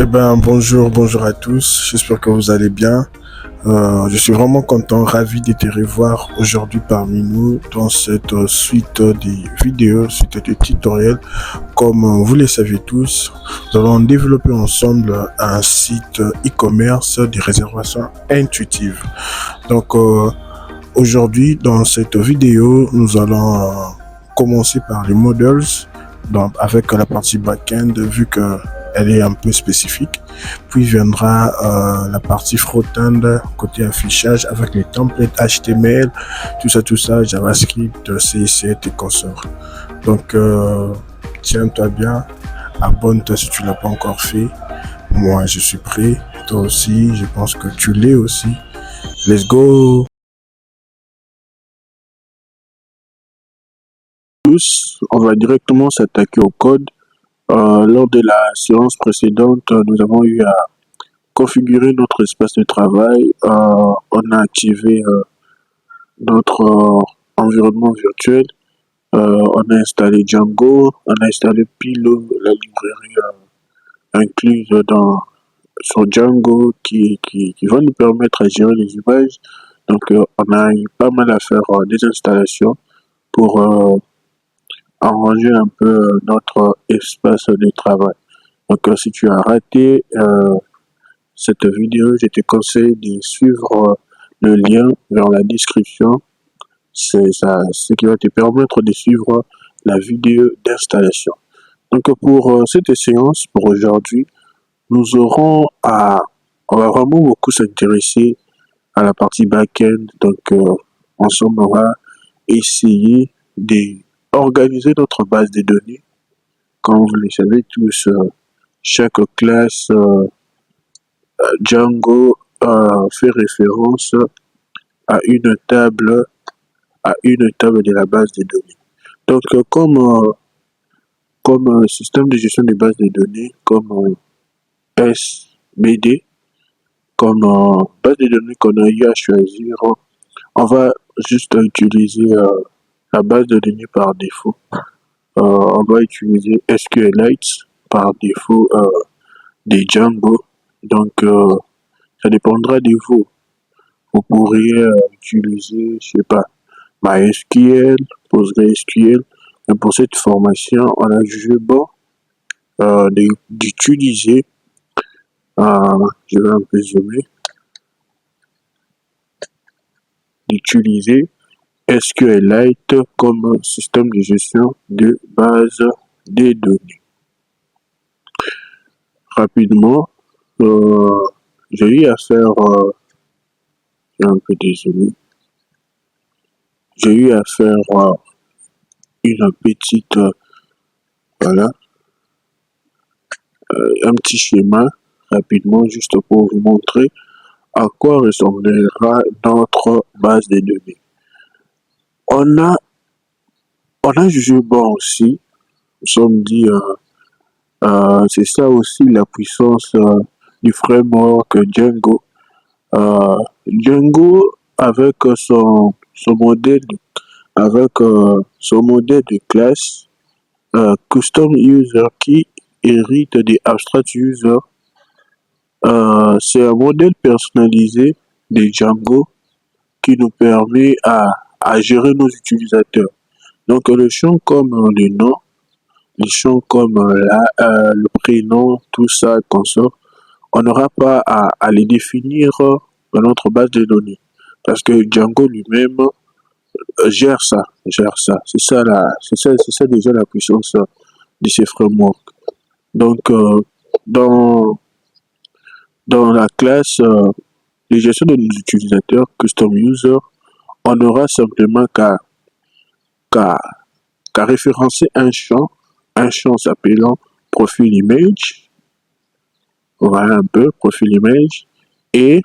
Bonjour à tous. J'espère que vous allez bien. Je suis vraiment content, ravi de te revoir aujourd'hui parmi nous dans cette suite des vidéos, suite des tutoriels. Comme vous le savez tous, nous allons développer ensemble un site e-commerce de réservation intuitive. Donc, aujourd'hui, dans cette vidéo, nous allons commencer par les models, donc avec la partie back-end, vu que elle est un peu spécifique. Puis viendra la partie front-end, côté affichage, avec les templates HTML, tout ça, JavaScript, C7 et consorts. Donc, tiens-toi bien, abonne-toi si tu l'as pas encore fait. Moi, je suis prêt. Toi aussi, je pense que tu l'es aussi. Let's go! Tous, on va directement s'attaquer au code. Lors de la séance précédente, nous avons eu à configurer notre espace de travail. On a activé notre environnement virtuel. On a installé Django. On a installé Pillow, la librairie incluse sur Django qui va nous permettre à gérer les images. Donc, on a eu pas mal à faire des installations pour arranger un peu notre espace de travail. Donc, si tu as raté cette vidéo, je te conseille de suivre le lien vers la description. C'est ça, ce qui va te permettre de suivre la vidéo d'installation. Donc, pour cette séance, pour aujourd'hui, nous aurons on va vraiment beaucoup s'intéresser à la partie back-end. Donc, ensemble, on va essayer d'organiser notre base de données. Comme vous le savez tous, chaque classe Django fait référence à une table de la base de données. Donc, comme système de gestion des bases de données, comme SBD, comme base de données qu'on a eu à choisir, on va juste utiliser la base de données par défaut. On va utiliser SQLite par défaut des Django. Donc, ça dépendra de vous. Vous pourriez utiliser, je sais pas, MySQL, PostgreSQL. Mais pour cette formation, on a jugé bon d'utiliser, je vais un peu zoomer, d'utiliser SQLite comme système de gestion de base de données. Rapidement, j'ai eu à faire, un peu désolé, j'ai eu à faire une petite, voilà, un petit schéma rapidement juste pour vous montrer à quoi ressemblera notre base de données. On a jugé bon aussi, nous sommes dit, c'est ça aussi la puissance du framework Django. Django avec son modèle de classe custom user qui hérite des abstract user. C'est un modèle personnalisé de Django qui nous permet à gérer nos utilisateurs. Donc le champ comme le nom, les champs comme le prénom, tout ça, consort, on n'aura pas à les définir dans notre base de données. Parce que Django lui-même gère ça. C'est ça déjà la puissance de ces frameworks. Donc, dans la classe de gestion de nos utilisateurs, custom user, on n'aura simplement qu'à référencer un champ s'appelant profil image. Voilà un peu, profil image. Et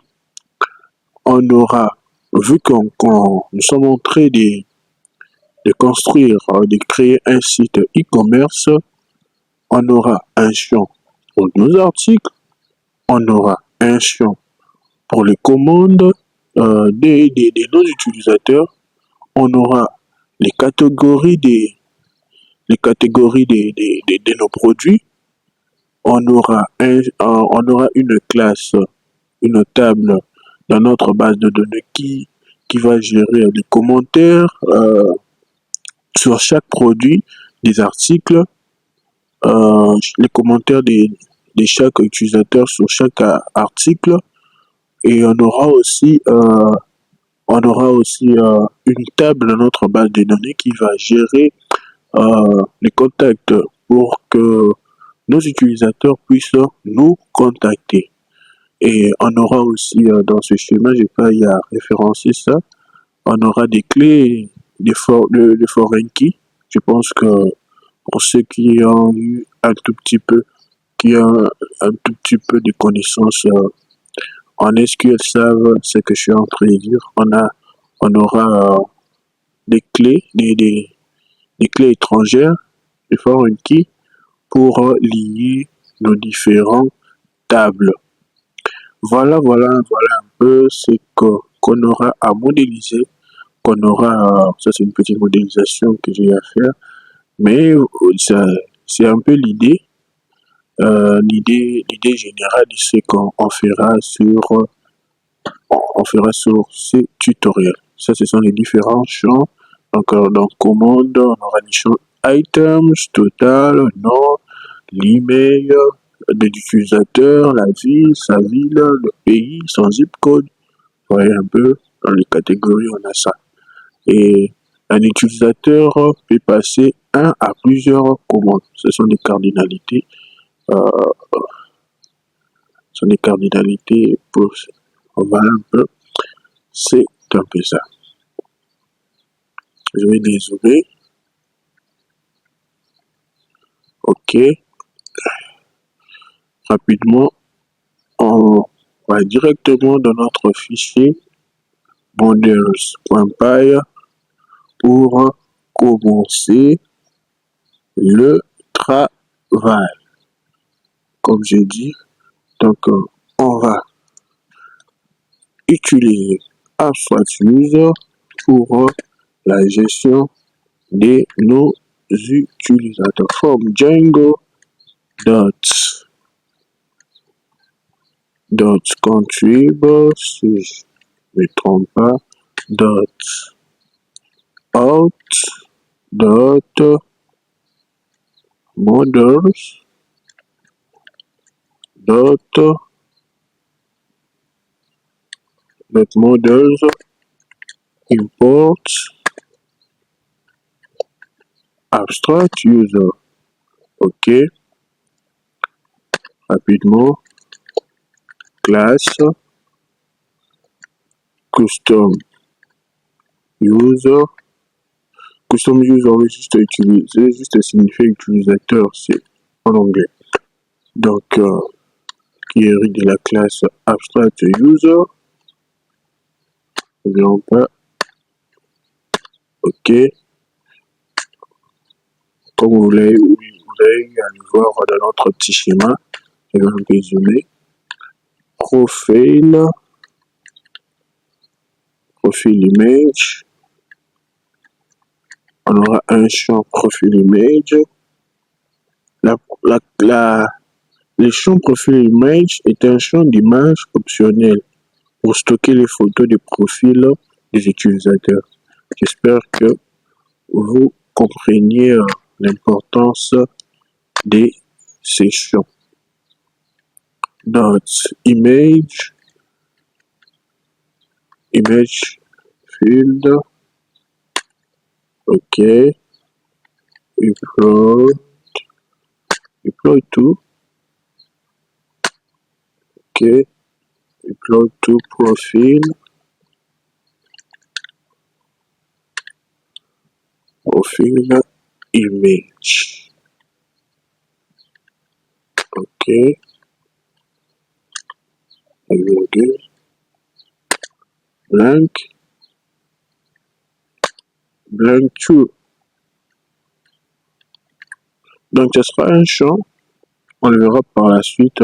on aura, vu qu'on nous sommes en train de construire, de créer un site e-commerce, on aura un champ pour nos articles, on aura un champ pour les commandes de nos utilisateurs, on aura les catégories de nos produits, on aura une classe, une table dans notre base de données qui va gérer les commentaires sur chaque produit, des articles, les commentaires de chaque utilisateur sur chaque article. Et on aura aussi une table dans notre base de données qui va gérer les contacts pour que nos utilisateurs puissent nous contacter. Et on aura aussi dans ce schéma, j'ai pas y à référencer ça, on aura des clés de foreign key. Je pense que pour ceux qui ont eu un tout petit peu, qui ont un tout petit peu de connaissances en SQL savent ce que je suis en train de dire. On aura des clés, des clés étrangères, des foreign key pour lier nos différentes tables. Voilà un peu ce qu'on aura à modéliser, ça c'est une petite modélisation que j'ai à faire, mais c'est un peu l'idée générale de ce qu'on fera sur ces tutoriels. Ça, ce sont les différents champs. Donc, dans commande, on aura les champs items, total, nom, l'email de l'utilisateur, la ville, sa ville, le pays, son zip code. Vous voyez un peu, dans les catégories, on a ça. Et un utilisateur peut passer un à plusieurs commandes. Ce sont des cardinalités. Pour, voilà un peu. C'est un peu ça. Je vais dézoomer. OK. Rapidement, on va directement dans notre fichier models.py pour commencer le travail. Comme j'ai dit, donc on va utiliser Abstract User pour la gestion de nos utilisateurs. From Django contrib, si je ne me trompe pas, out models models import abstract user. OK. Rapidement, classe custom user. Custom user, juste utiliser, juste signifier utilisateur, c'est en anglais. Donc, query de la classe abstract user. N'oublions pas. OK. Comme vous l'avez eu à le voir dans notre petit schéma, je vais un peu zoomer. Profile image. On aura un champ profile image. Le champ profile image est un champ d'image optionnel pour stocker les photos de profil des utilisateurs. J'espère que vous compreniez l'importance de ces champs. Image field. OK. Deploy to. OK. Deploy to profile image. OK. Blank to. Donc, ce sera un champ. On le verra par la suite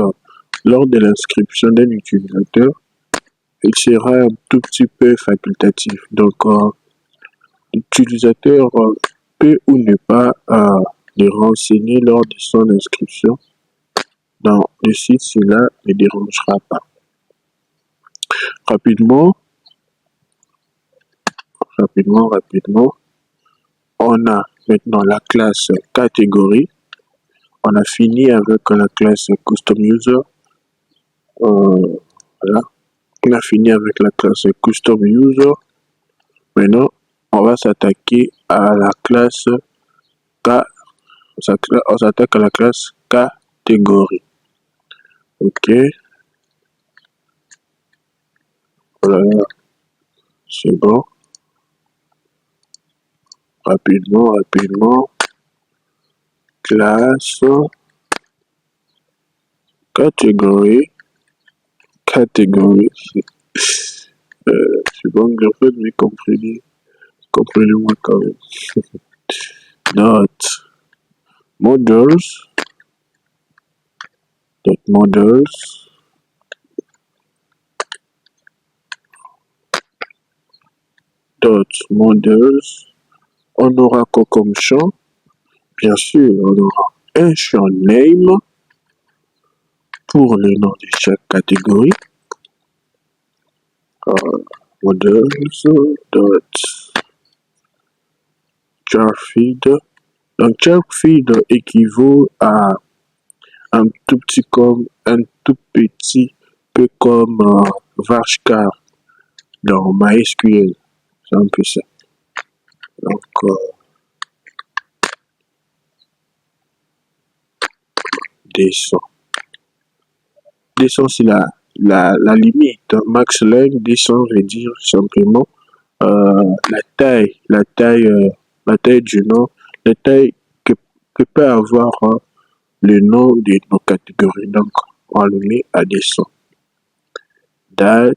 lors de l'inscription d'un utilisateur. Il sera un tout petit peu facultatif. Donc, l'utilisateur peut ou ne pas les renseigner lors de son inscription. dans le site, cela ne dérangera pas. Rapidement, on a maintenant la classe catégorie. On a fini avec la classe custom user. Voilà. On a fini avec la classe custom user. Maintenant, on va s'attaquer à la classe on s'attaque à la classe catégorie. Ok. Voilà. C'est bon. Rapidement. Classe catégorie. C'est bon que en fait, mais comprenez-moi quand même. Models. On aura quoi comme champ? Bien sûr, on aura un champ name pour le nom de chaque catégorie. Models.charFeed. Donc charFeed équivaut à un tout petit peu comme varchar dans MySQL. C'est un peu ça. Donc descend, c'est la limite. Max length descend veut dire simplement la taille du nom, la taille que peut avoir le nom de nos catégories. Donc on le met à descend. Date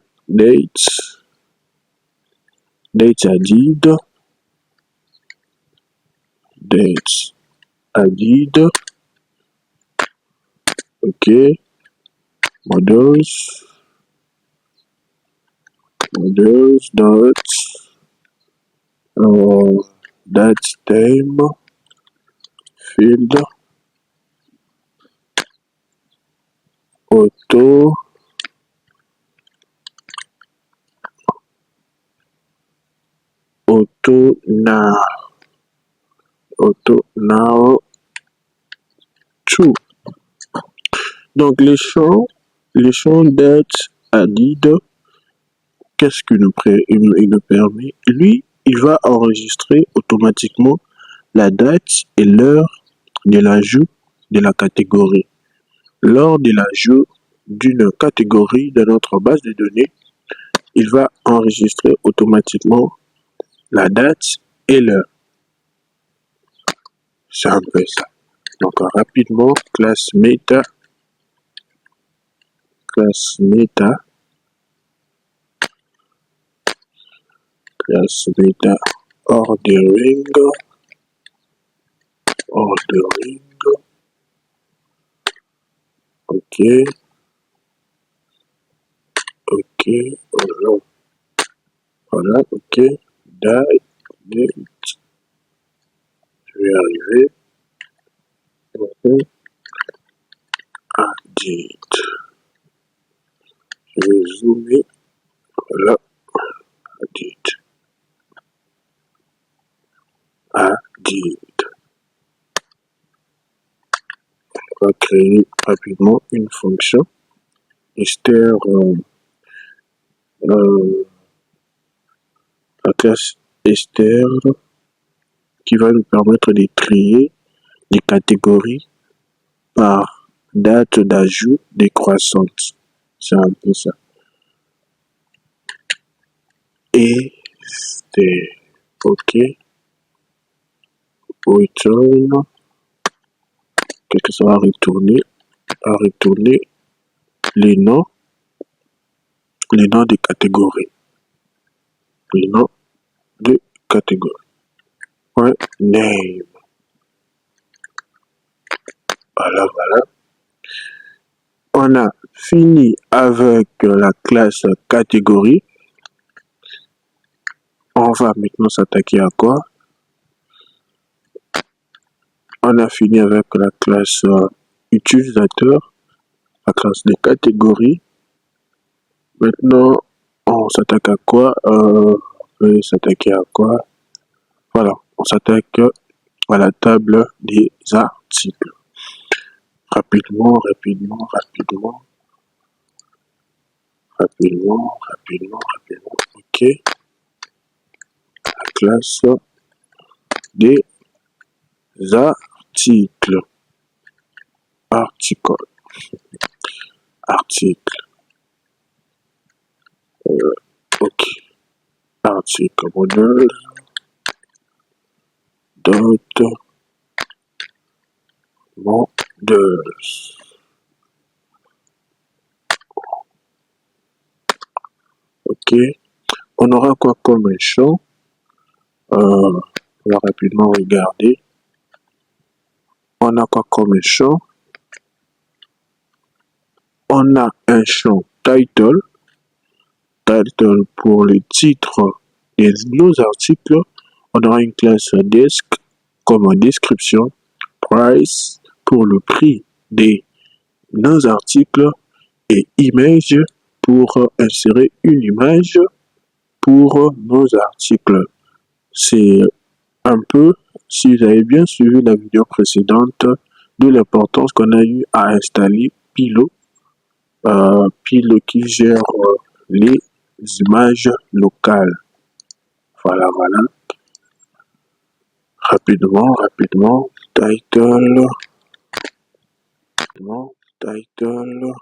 added. Ok. Models date time field auto now true. Donc les champs date added, qu'est-ce qu'il nous permet? Lui, il va enregistrer automatiquement la date et l'heure de l'ajout de la catégorie. Lors de l'ajout d'une catégorie de notre base de données, il va enregistrer automatiquement la date et l'heure. C'est un peu ça. Donc rapidement, classe meta ordering. Ok, voilà, ok, date, je vais arriver, ok, added, je vais zoomer, voilà, added, on va créer rapidement une fonction, la classe Esther, qui va nous permettre de trier les catégories par date d'ajout décroissante. C'est un peu ça. Et c'est ok. Return. Qu'est-ce que ça va retourner? Les noms des catégories. Les noms de catégories. Ouais, name. Voilà. On a fini avec la classe catégorie. On va maintenant s'attaquer à quoi? On a fini avec la classe utilisateur. la classe des catégories. Maintenant, on s'attaque à quoi? On peut s'attaquer à quoi? Voilà, on s'attaque à la table des articles. Rapidement, rapidement, rapidement, rapidement, rapidement, rapidement. Ok, la classe des articles. Article, article. Ok, article modèle, dot, modèles. Ok, on aura quoi comme champ? On va rapidement regarder. On a quoi comme champ? On a un champ title, title pour les titres de nos articles. On aura une classe desk comme description, price pour le prix de nos articles et image pour insérer une image pour nos articles. C'est un peu, si vous avez bien suivi la vidéo précédente, de l'importance qu'on a eu à installer Pilo, Pilo qui gère les images locales. Voilà, voilà. Rapidement, rapidement. Title. Title.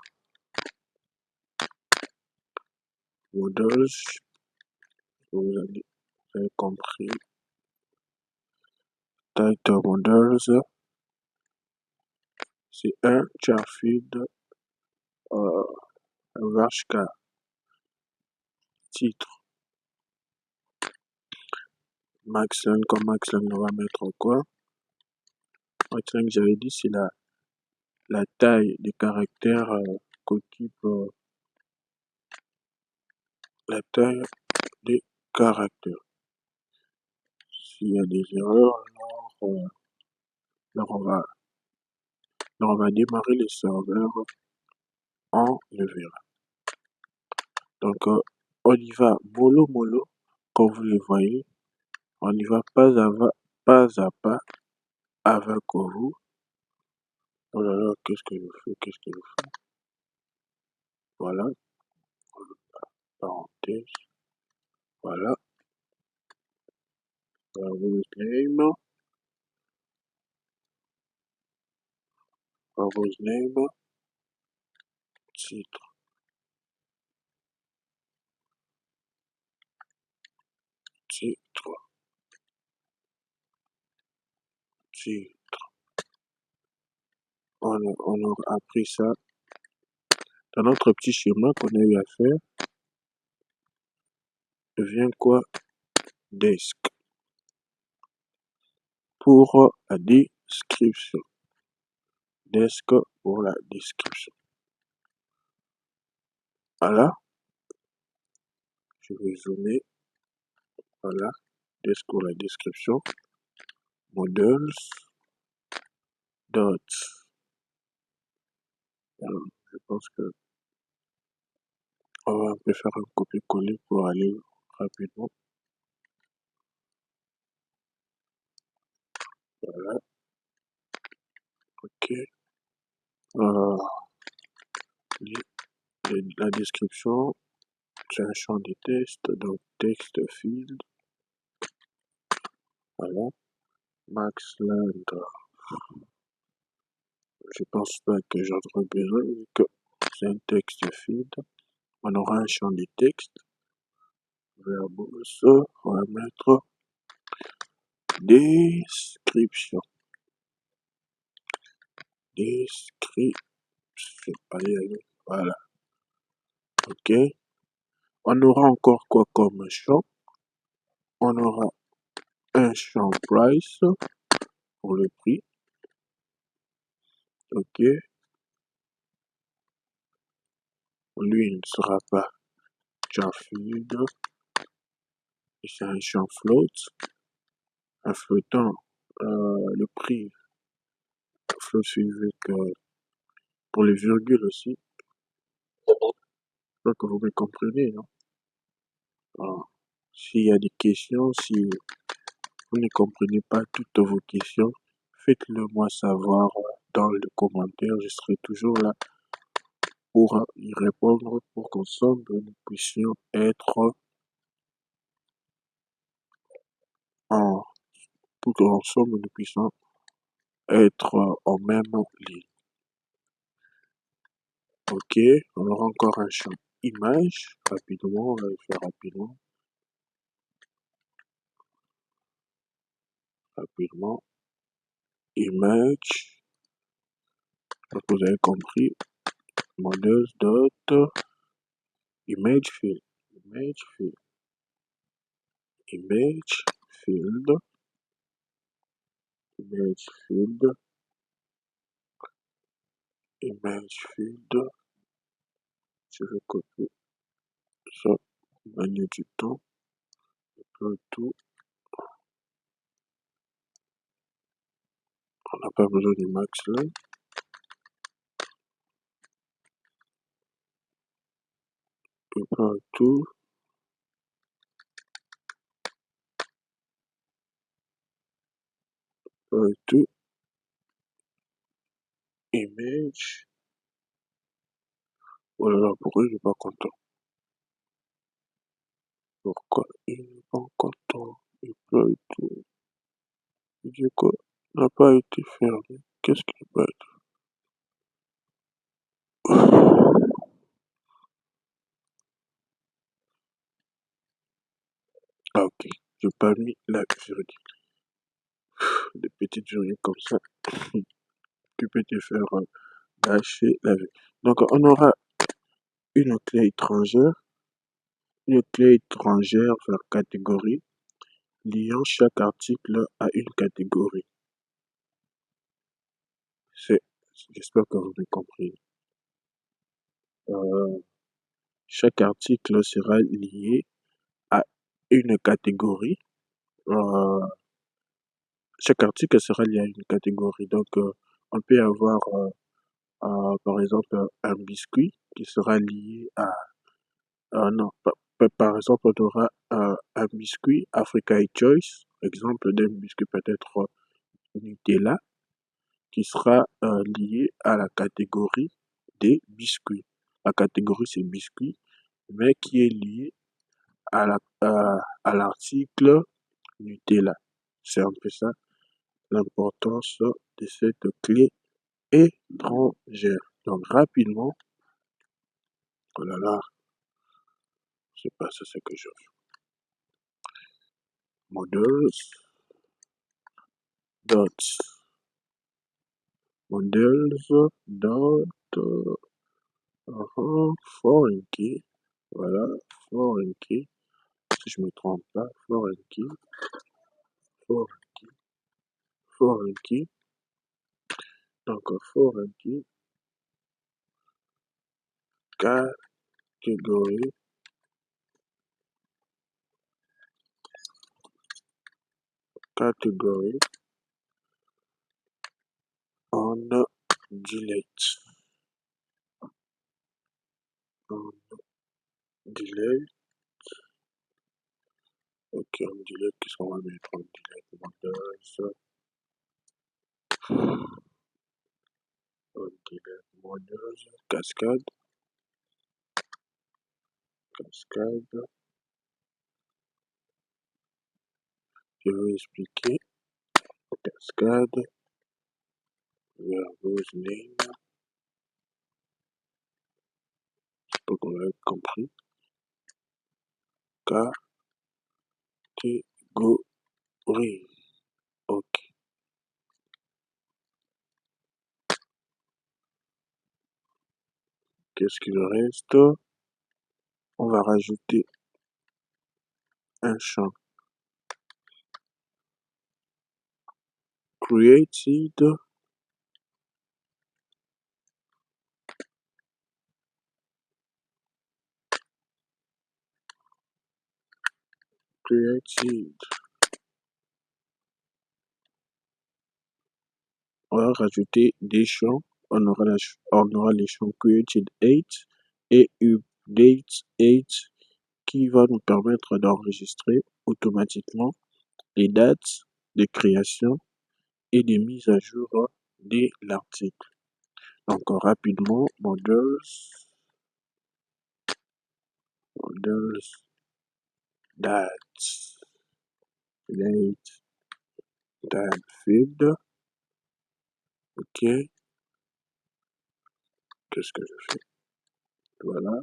Models. Vous avez compris. Title models. C'est un charfeed VHK. Titre. Maxline, comme Maxline, on va mettre quoi? Maxline, j'avais dit, c'est la taille des caractères qu'occupe la taille des caractères. S'il y a des erreurs, alors on va démarrer les serveurs, on le verra. Donc, on y va mollo mollo, comme vous le voyez. On y va pas à pas avec vous. Oh là là, qu'est-ce que je fais? Qu'est-ce que je fais? Voilà, parenthèse. Voilà, house name, house name, titre, titre, titre. On a appris ça dans notre petit schéma qu'on a eu à faire. Devient quoi? Desk. Pour la description. Desk pour la description. Voilà. Je vais zoomer. Voilà. Desk pour la description. Models. Dot. Alors, je pense que on va un peu faire un copier-coller pour aller rapidement. Voilà. Ok. La description, c'est un champ de texte, donc texte field. Voilà. Maxland. Je pense pas que j'en aurai besoin vu que c'est un texte field. On aura un champ de texte. Verbose, on va mettre description. Description. Allez, allez. Voilà. Ok. On aura encore quoi comme champ? On aura un champ price pour le prix. Ok. Lui, il ne sera pas charfield. C'est un champ float. Un flottant, le prix float suivi que pour les virgules aussi. J'espère que vous me comprenez, hein. Alors, s'il y a des questions, si vous ne comprenez pas toutes vos questions, faites-le moi savoir dans les commentaires. Je serai toujours là pour y répondre pour qu'ensemble nous puissions être en, pour qu'ensemble nous puissions être en même ligne. Ok, on aura encore un champ image. Rapidement, on va le faire rapidement. Rapidement. Image. Donc vous avez compris. Models dot image field. Image field. Image field. Image field. Image field. Je vais copier ça. Gagner du temps. Le tout. On n'a pas besoin du max là. Et pas tout. Pas tout. Image. Oh là là, pourquoi il n'est pas content? Pourquoi il n'est pas content? Il peut tout. Du coup, n'a pas été fermé. Qu'est-ce qui n'a pas été? Ah ok, j'ai pas mis la virgule. Des petites virgules comme ça qui peut te faire lâcher la virgule. Donc on aura une clé étrangère vers catégorie, liant chaque article à une catégorie. C'est, j'espère que vous avez compris. Euh, Chaque article sera lié à une catégorie. Euh, Chaque article sera lié à une catégorie. Donc, on peut avoir, par exemple, un biscuit qui sera lié à... non, par exemple, on aura un biscuit Africa Choice, exemple d'un biscuit peut-être Nutella, qui sera lié à la catégorie des biscuits. La catégorie, c'est biscuits, mais qui est lié à à l'article Nutella. C'est un peu ça l'importance de cette clé étrangère. Donc rapidement, oh là là, c'est pas ça ce que je veux. Models, dots, models, dot, foreign key, voilà, foreign key, si je me trompe pas, foreign key, foreign key, foreign key, donc foreign key, catégorie, catégorie, on delete, on delete, ok, on delete, qu'est-ce qu'on va mettre, on delete, models, on delete, models, cascade, cascade, je vais expliquer, cascade, verbose name, pour qu'on l'ait compris, catégorie, ok. Qu'est-ce qu'il reste? On va rajouter un champ created, created. On va rajouter des champs on aura les champs created 8 et update 8 qui va nous permettre d'enregistrer automatiquement les dates de création et des mises à jour de l'article. Donc rapidement, models, dates, date, date field, ok, qu'est-ce que je fais? Voilà,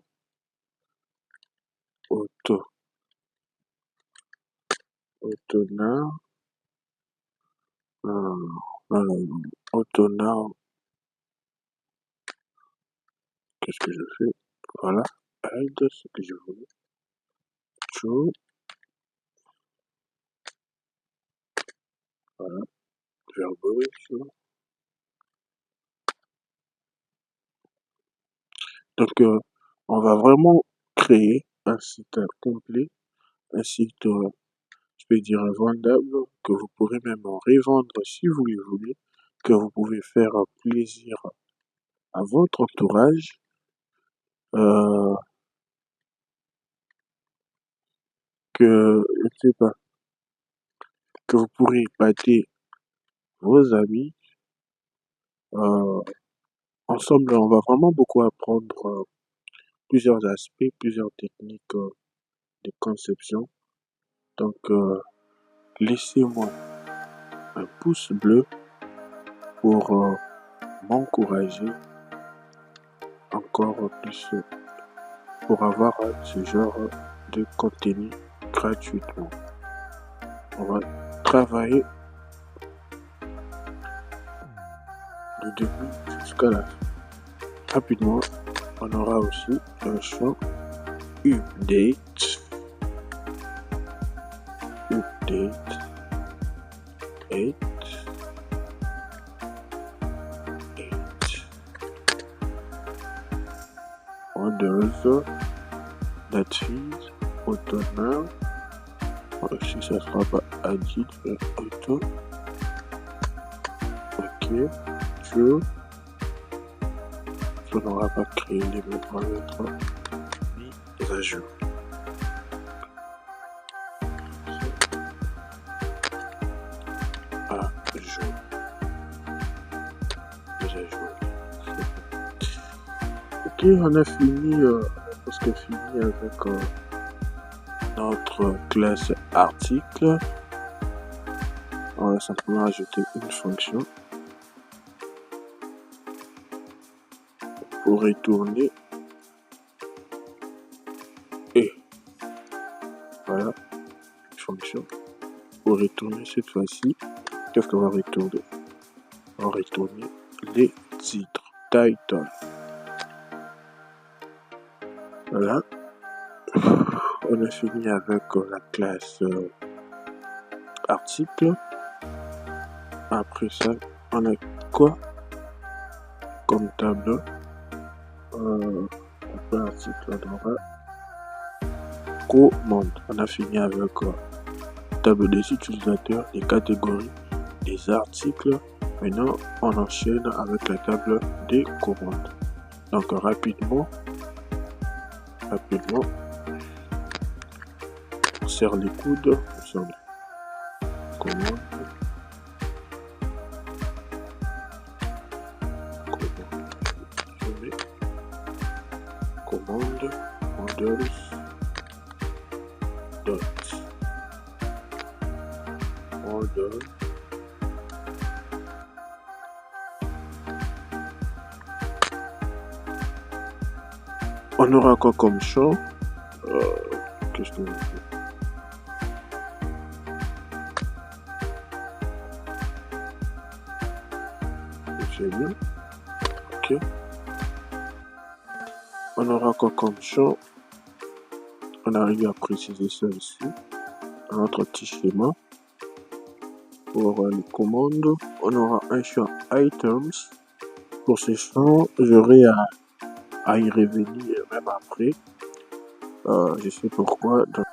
auto now, auto now, qu'est-ce que je fais? Voilà, add, ce que je voulais, true, voilà, verbose. Donc, on va vraiment créer un site complet, un site, je peux dire, vendable, que vous pourrez même revendre si vous le voulez, que vous pouvez faire plaisir à votre entourage, que, je ne sais pas, que vous pourrez épater vos amis. Ensemble, on va vraiment beaucoup apprendre plusieurs aspects, plusieurs techniques de conception. Donc, laissez-moi un pouce bleu pour m'encourager encore plus pour avoir ce genre de contenu gratuitement. On va travailler du début jusqu'à la fin. Rapidement, on aura aussi un champ update 8 orders that feed auto now. Si ça sera pas added auto, ok, true. On n'aura pas créé les paramètres mis à jour. Ok, on a fini, presque fini avec notre classe article. On va simplement ajouter une fonction pour retourner et voilà, une fonction pour retourner cette fois-ci. Qu'est-ce qu'on va retourner? On va retourner les titres, title. Voilà, on a fini avec la classe article. Après ça, on a quoi comme tableau? Après l'article, on aura commande. On a fini avec tableau des utilisateurs, des catégories, des articles. Maintenant, on enchaîne avec la table des commandes. Donc rapidement, on serre les coudes, on serre les commandes. Commande, models, dot, model, on aura quoi comme champ? Qu'est-ce que je fais? C'est bien. Ok. On aura quoi comme champ? On arrive à préciser ça ici dans notre petit schéma. Pour les commandes, on aura un champ items. Pour ces champs, j'aurai à y revenir même après. Je sais pourquoi. Donc,